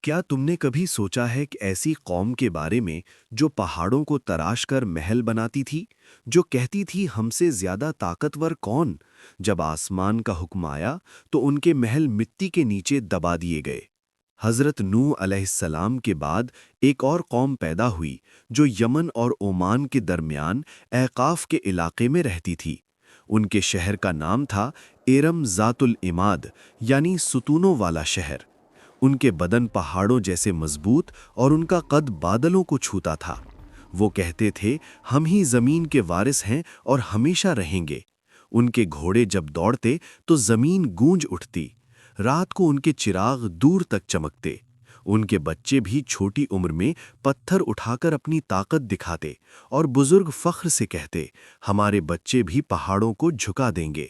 کیا تم نے کبھی سوچا ہے کہ ایسی قوم کے بارے میں جو پہاڑوں کو تراش کر محل بناتی تھی، جو کہتی تھی ہم سے زیادہ طاقتور کون؟ جب آسمان کا حکم آیا تو ان کے محل مٹی کے نیچے دبا دیے گئے۔ حضرت نوح علیہ السلام کے بعد ایک اور قوم پیدا ہوئی جو یمن اور عمان کے درمیان احقاف کے علاقے میں رہتی تھی۔ ان کے شہر کا نام تھا ارم ذات العماد، یعنی ستونوں والا شہر۔ ان کے بدن پہاڑوں جیسے مضبوط اور ان کا قد بادلوں کو چھوتا تھا۔ وہ کہتے تھے ہم ہی زمین کے وارث ہیں اور ہمیشہ رہیں گے۔ ان کے گھوڑے جب دوڑتے تو زمین گونج اٹھتی، رات کو ان کے چراغ دور تک چمکتے۔ ان کے بچے بھی چھوٹی عمر میں پتھر اٹھا کر اپنی طاقت دکھاتے اور بزرگ فخر سے کہتے ہمارے بچے بھی پہاڑوں کو جھکا دیں گے۔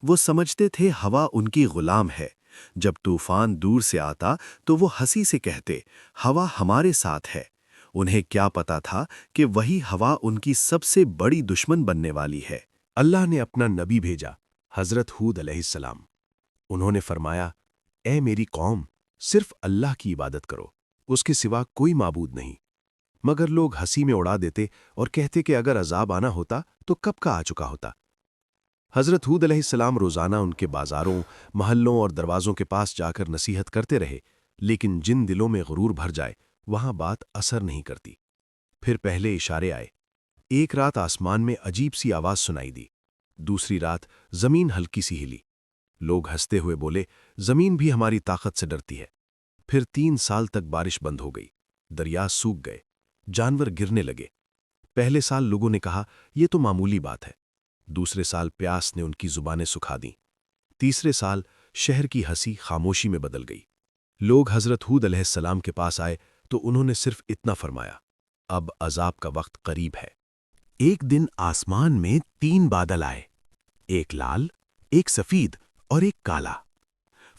وہ سمجھتے تھے ہوا ان کی غلام ہے۔ جب طوفان دور سے آتا تو وہ ہنسی سے کہتے ہوا ہمارے ساتھ ہے۔ انہیں کیا پتا تھا کہ وہی ہوا ان کی سب سے بڑی دشمن بننے والی ہے۔ اللہ نے اپنا نبی بھیجا، حضرت ہود علیہ السلام۔ انہوں نے فرمایا، اے میری قوم، صرف اللہ کی عبادت کرو، اس کے سوا کوئی معبود نہیں۔ مگر لوگ ہنسی میں اڑا دیتے اور کہتے کہ اگر عذاب آنا ہوتا تو کب کا آ چکا ہوتا۔ حضرت ہود علیہ السلام روزانہ ان کے بازاروں، محلوں اور دروازوں کے پاس جا کر نصیحت کرتے رہے، لیکن جن دلوں میں غرور بھر جائے وہاں بات اثر نہیں کرتی۔ پھر پہلے اشارے آئے۔ ایک رات آسمان میں عجیب سی آواز سنائی دی، دوسری رات زمین ہلکی سی ہلی۔ لوگ ہنستے ہوئے بولے، زمین بھی ہماری طاقت سے ڈرتی ہے۔ پھر 3 سال تک بارش بند ہو گئی، دریا سوکھ گئے، جانور گرنے لگے۔ پہلے سال لوگوں نے کہا یہ تو معمولی بات ہے، دوسرے سال پیاس نے ان کی زبانیں سکھا دیں، تیسرے سال شہر کی ہنسی خاموشی میں بدل گئی۔ لوگ حضرت ہود علیہ السلام کے پاس آئے تو انہوں نے صرف اتنا فرمایا، اب عذاب کا وقت قریب ہے۔ ایک دن آسمان میں 3 بادل آئے، ایک لال، ایک سفید اور ایک کالا۔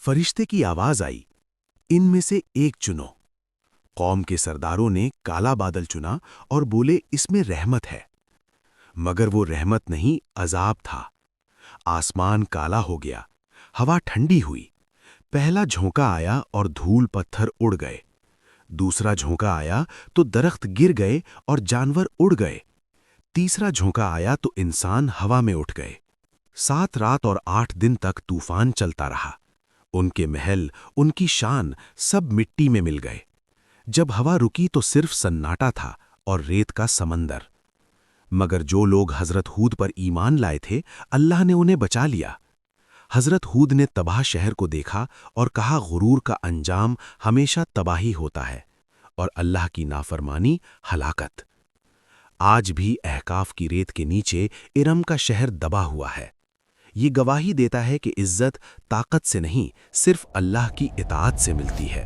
فرشتے کی آواز آئی، ان میں سے ایک چنو۔ قوم کے سرداروں نے کالا بادل چنا اور بولے اس میں رحمت ہے، مگر وہ رحمت نہیں، عذاب تھا۔ آسمان کالا ہو گیا، ہوا ٹھنڈی ہوئی۔ پہلا جھونکا آیا اور دھول پتھر اڑ گئے، دوسرا جھونکا آیا تو درخت گر گئے اور جانور اڑ گئے، تیسرا جھونکا آیا تو انسان ہوا میں اٹھ گئے۔ 7 رات اور 8 دن تک طوفان چلتا رہا۔ ان کے محل، ان کی شان سب مٹی میں مل گئے۔ جب ہوا رکی تو صرف سناٹا تھا اور ریت کا سمندر۔ مگر جو لوگ حضرت ہود پر ایمان لائے تھے، اللہ نے انہیں بچا لیا۔ حضرت ہود نے تباہ شہر کو دیکھا اور کہا غرور کا انجام ہمیشہ تباہی ہوتا ہے، اور اللہ کی نافرمانی ہلاکت۔ آج بھی احقاف کی ریت کے نیچے ارم کا شہر دبا ہوا ہے۔ یہ گواہی دیتا ہے کہ عزت طاقت سے نہیں، صرف اللہ کی اطاعت سے ملتی ہے۔